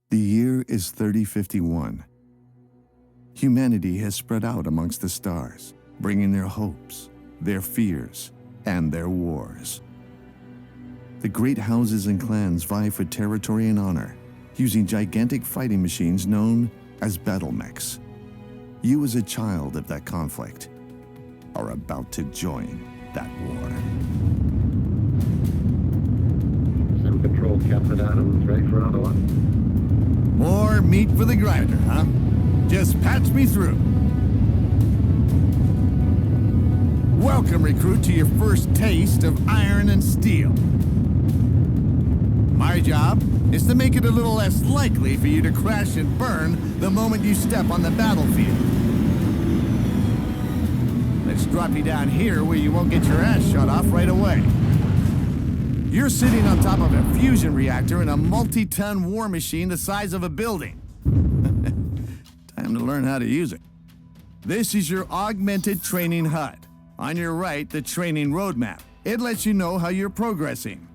The year is 3051. Humanity has spread out amongst the stars, bringing their hopes, their fears, and their wars. The great houses and clans vie for territory and honor, using gigantic fighting machines known as battle mechs. You, as a child of that conflict, are about to join that war. Sim Control, Captain Adams, ready for another one? More meat for the grinder, huh? Just patch me through. Welcome, recruit, to your first taste of iron and steel. My job is to make it a little less likely for you to crash and burn the moment you step on the battlefield. Let's drop you down here where you won't get your ass shot off right away. You're sitting on top of a fusion reactor in a multi-ton war machine the size of a building. Time to learn how to use it. This is your augmented training HUD. On your right, the training roadmap. It lets you know how you're progressing.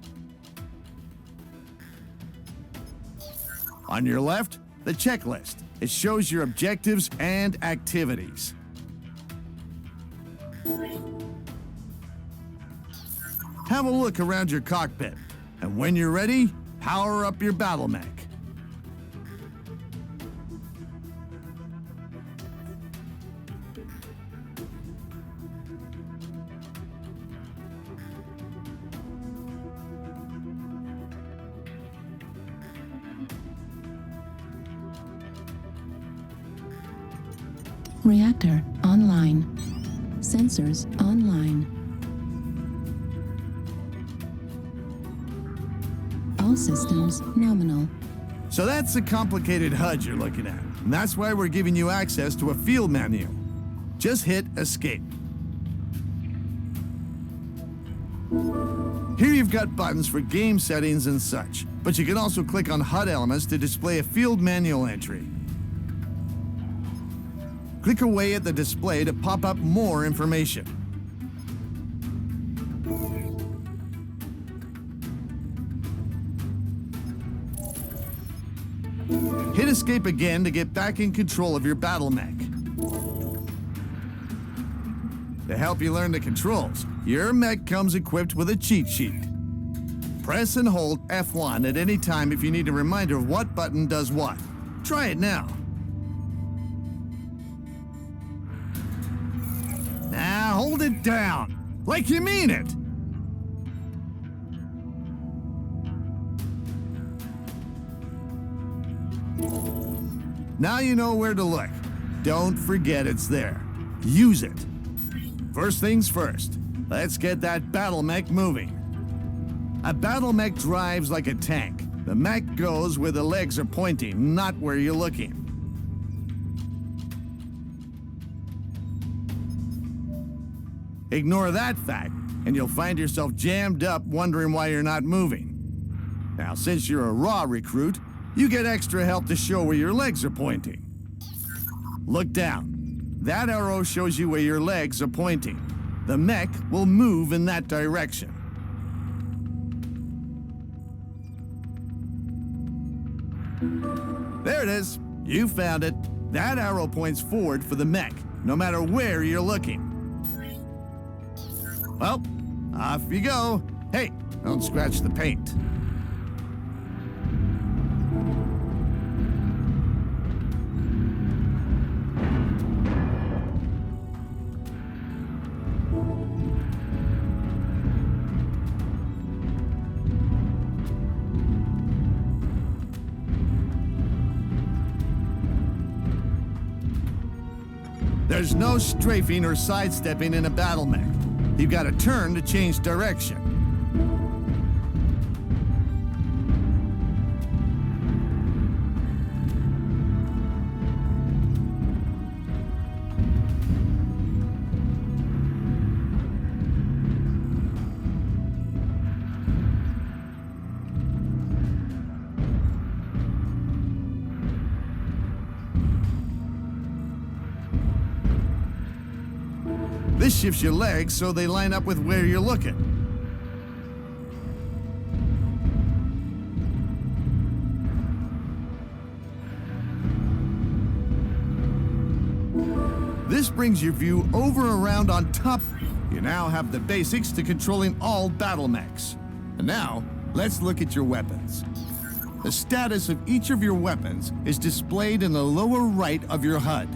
On your left, the checklist. It shows your objectives and activities. Have a look around your cockpit, and when you're ready, power up your battle mech. Reactor online. Sensors online. All systems nominal. So that's the complicated HUD you're looking at. And that's why we're giving you access to a field menu. Just hit escape. Here you've got buttons for game settings and such, but you can also click on HUD elements to display a field manual entry. Click away at the display to pop up more information. Hit escape again to get back in control of your battle mech. To help you learn the controls, your mech comes equipped with a cheat sheet. Press and hold F1 at any time if you need a reminder of what button does what. Try it now. Now hold it down, like you mean it. Now you know where to look. Don't forget it's there. Use it. First things first, let's get that battle mech moving. A battle mech drives like a tank. The mech goes where the legs are pointing, not where you're looking. Ignore that fact, and you'll find yourself jammed up wondering why you're not moving. Now, since you're a raw recruit, you get extra help to show where your legs are pointing. Look down. That arrow shows you where your legs are pointing. The mech will move in that direction. There it is. You found it. That arrow points forward for the mech, no matter where you're looking. Well, off you go. Hey, don't scratch the paint. There's no strafing or sidestepping in a battle mech. You've got to turn to change direction. This shifts your legs so they line up with where you're looking. This brings your view over around on top. You now have the basics to controlling all battle mechs. And now, let's look at your weapons. The status of each of your weapons is displayed in the lower right of your HUD.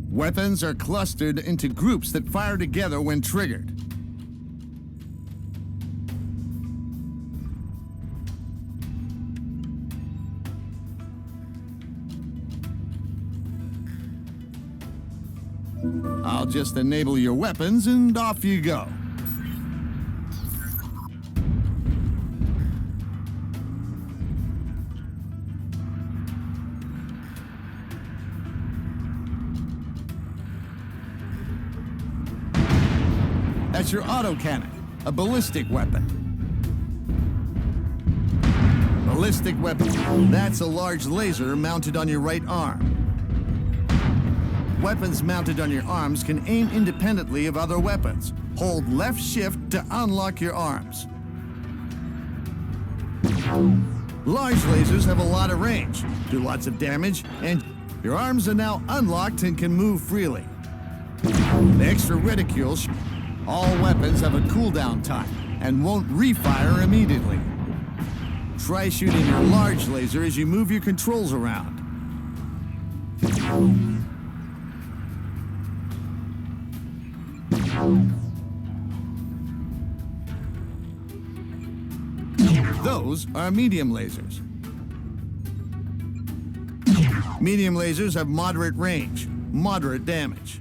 Weapons are clustered into groups that fire together when triggered. I'll just enable your weapons and off you go. That's your autocannon, a ballistic weapon. Ballistic weapon, that's a large laser mounted on your right arm. Weapons mounted on your arms can aim independently of other weapons. Hold left shift to unlock your arms. Large lasers have a lot of range, do lots of damage, and your arms are now unlocked and can move freely. Next for reticule, all weapons have a cooldown time and won't refire immediately. Try shooting your large laser as you move your controls around. Those are medium lasers. Medium lasers have moderate range, moderate damage.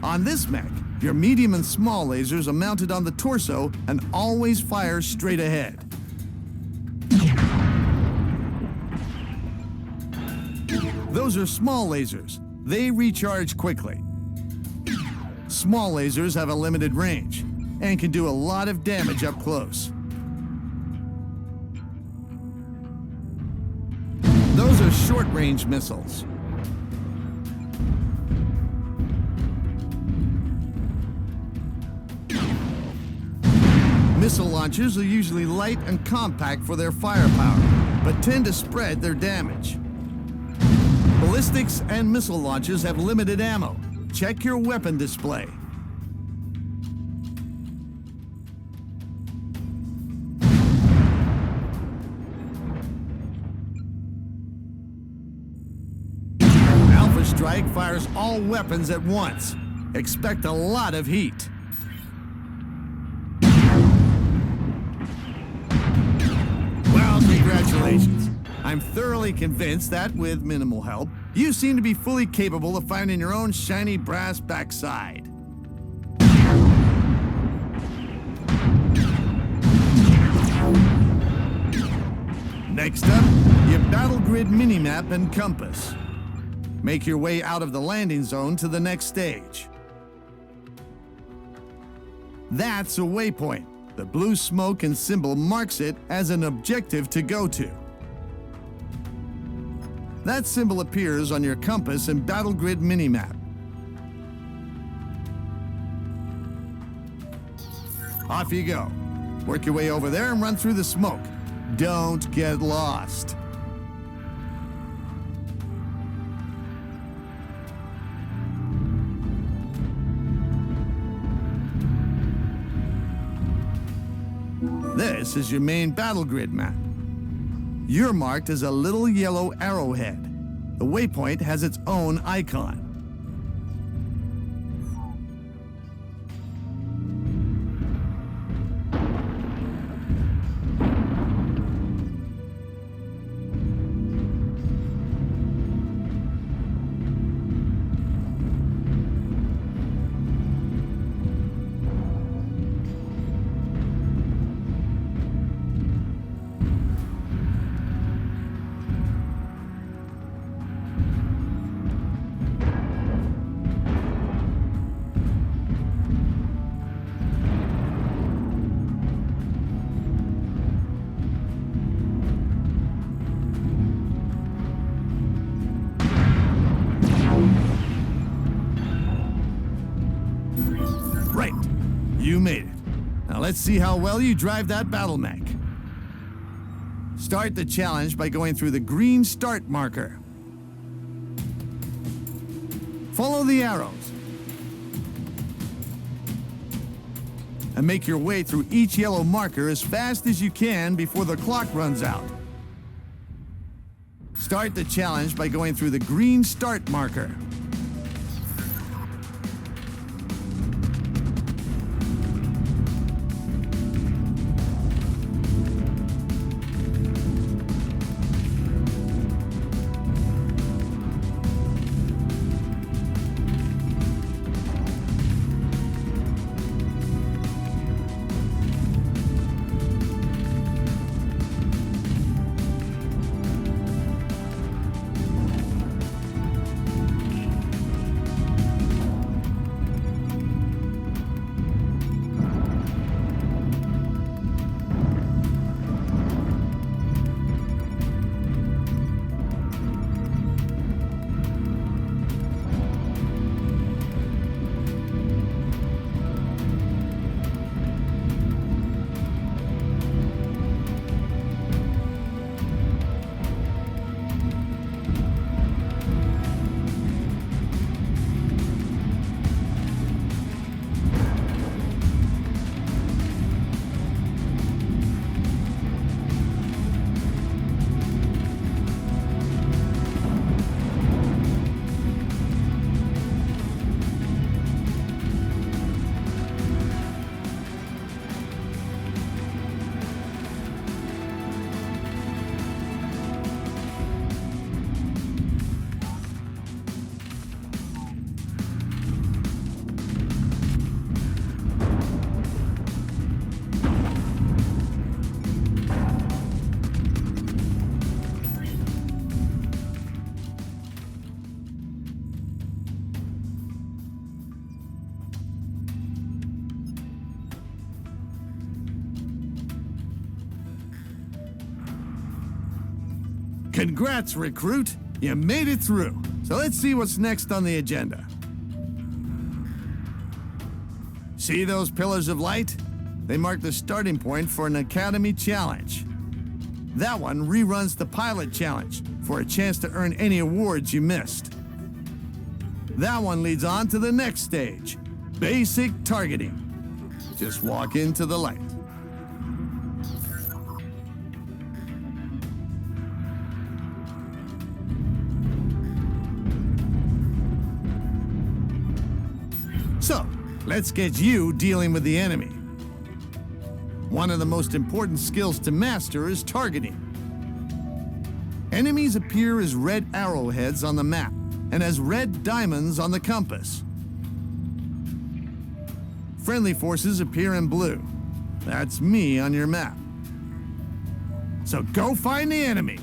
On this mech, your medium and small lasers are mounted on the torso and always fire straight ahead. Those are small lasers. They recharge quickly. Small lasers have a limited range and can do a lot of damage up close. Those are short-range missiles. Missile launchers are usually light and compact for their firepower, but tend to spread their damage. Ballistics and missile launchers have limited ammo. Check your weapon display. Alpha Strike fires all weapons at once. Expect a lot of heat. Congratulations. I'm thoroughly convinced that, with minimal help, you seem to be fully capable of finding your own shiny brass backside. Next up, your battle grid minimap and compass. Make your way out of the landing zone to the next stage. That's a waypoint. The blue smoke and symbol marks it as an objective to go to. That symbol appears on your compass and battle grid minimap. Off you go. Work your way over there and run through the smoke. Don't get lost. This is your main battle grid map. You're marked as a little yellow arrowhead. The waypoint has its own icon. Let's see how well you drive that battle mech. Start the challenge by going through the green start marker. Follow the arrows. And make your way through each yellow marker as fast as you can before the clock runs out. Start the challenge by going through the green start marker. Congrats, recruit! You made it through. So let's see what's next on the agenda. See those pillars of light? They mark the starting point for an Academy Challenge. That one reruns the Pilot Challenge for a chance to earn any awards you missed. That one leads on to the next stage, Basic Targeting. Just walk into the light. So, let's get you dealing with the enemy. One of the most important skills to master is targeting. Enemies appear as red arrowheads on the map and as red diamonds on the compass. Friendly forces appear in blue. That's me on your map. So go find the enemy.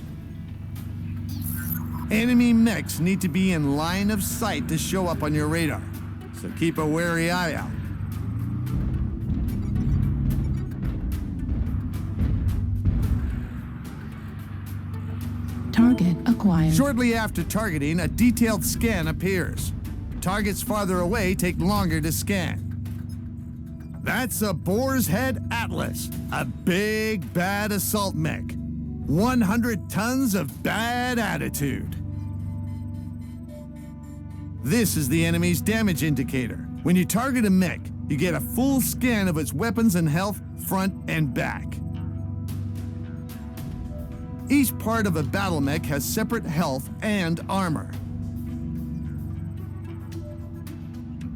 Enemy mechs need to be in line of sight to show up on your radar. So keep a wary eye out. Target acquired. Shortly after targeting, a detailed scan appears. Targets farther away take longer to scan. That's a Boar's Head Atlas, a big, bad assault mech. 100 tons of bad attitude. This is the enemy's damage indicator. When you target a mech, you get a full scan of its weapons and health, front and back. Each part of a battle mech has separate health and armor.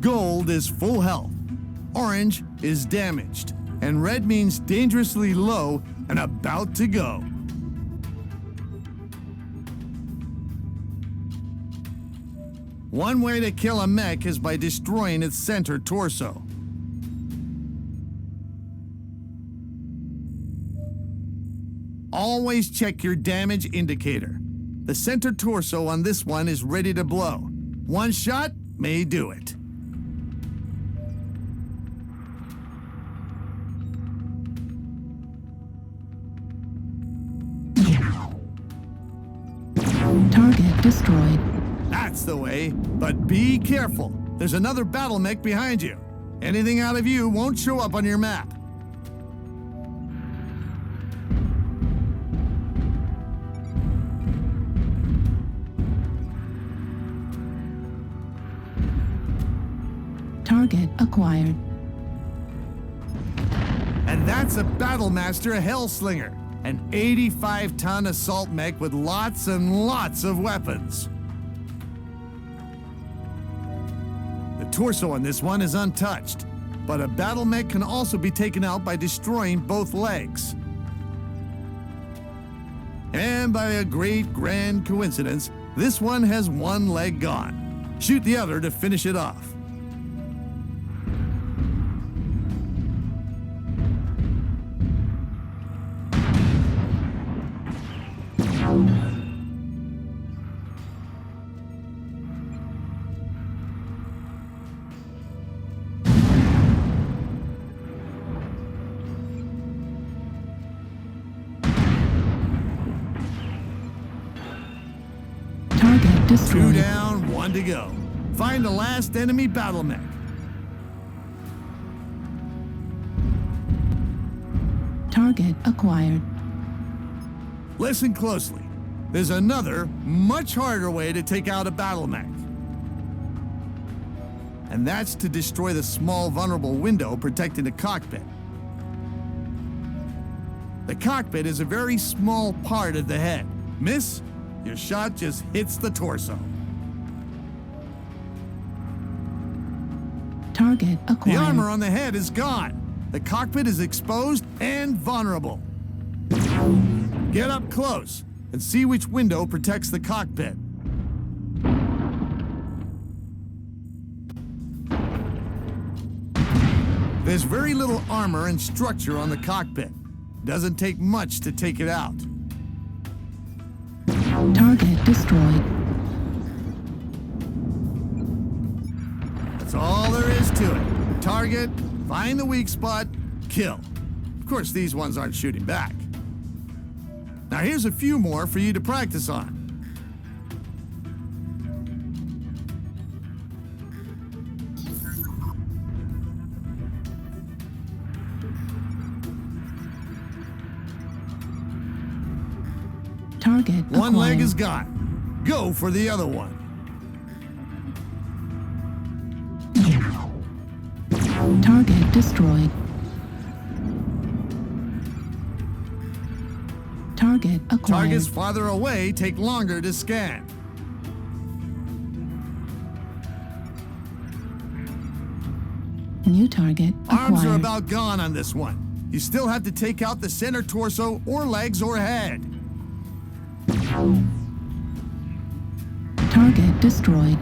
Gold is full health, orange is damaged, and red means dangerously low and about to go. One way to kill a mech is by destroying its center torso. Always check your damage indicator. The center torso on this one is ready to blow. One shot may do it. Target destroyed. That's the way, but be careful. There's another battle mech behind you. Anything out of you won't show up on your map. Target acquired. And that's a Battlemaster Hellslinger, an 85-ton assault mech with lots and lots of weapons. The torso on this one is untouched, but a battle mech can also be taken out by destroying both legs. And by a great grand coincidence, this one has one leg gone. Shoot the other to finish it off. Target destroyed. 2 down, 1 to go. Find the last enemy battle mech. Target acquired. Listen closely. There's another, much harder way to take out a battle mech. And that's to destroy the small vulnerable window protecting the cockpit. The cockpit is a very small part of the head. Miss, your shot just hits the torso. Target The acquired. armor on the head is gone. The cockpit is exposed and vulnerable. Get up close and see which window protects the cockpit. There's very little armor and structure on the cockpit. Doesn't take much to take it out. Target destroyed. That's all there is to it. Target, find the weak spot, kill. Of course, these ones aren't shooting back. Now here's a few more for you to practice on. Target One leg acquired. is gone. Go for the other one. Target destroyed. Target acquired. Targets farther away take longer to scan. New target Arms acquired. are about gone on this one. You still have to take out the center torso or legs or head. Target destroyed.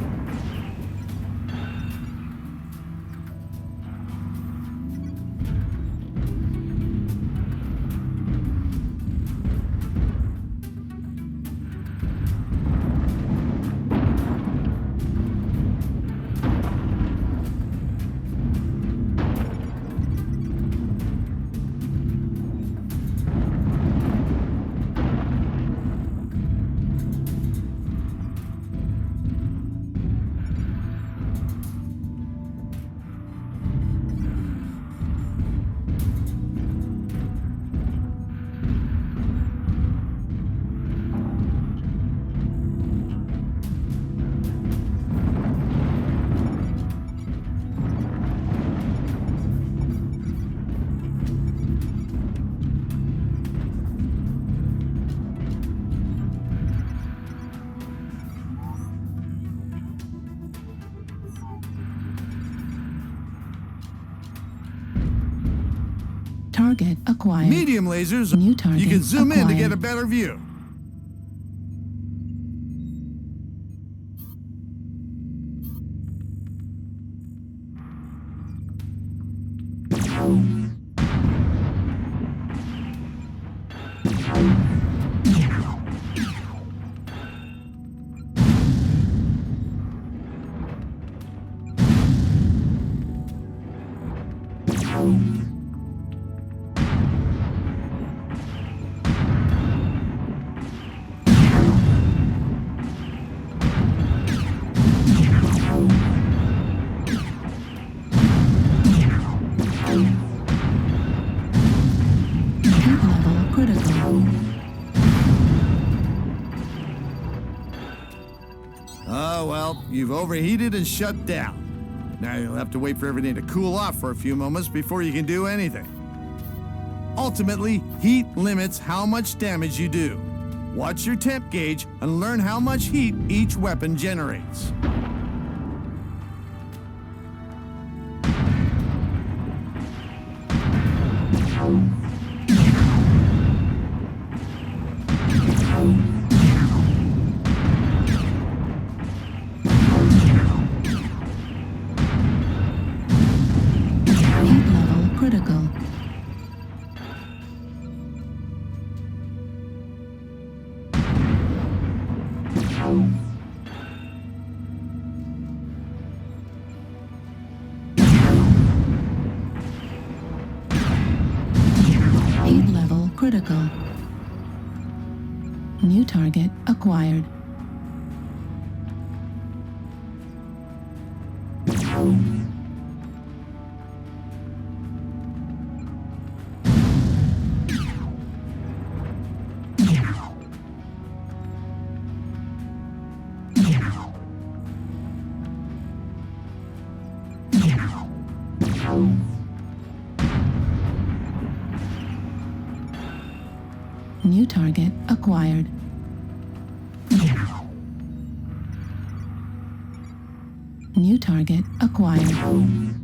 Target acquired. Medium lasers, New target you can zoom in to acquired. get a better view. Heat level critical. Oh, well, you've overheated and shut down. Now you'll have to wait for everything to cool off for a few moments before you can do anything. Ultimately, heat limits how much damage you do. Watch your temp gauge and learn how much heat each weapon generates. Heat level critical. Heat level critical. New target acquired. New target acquired. New target acquired.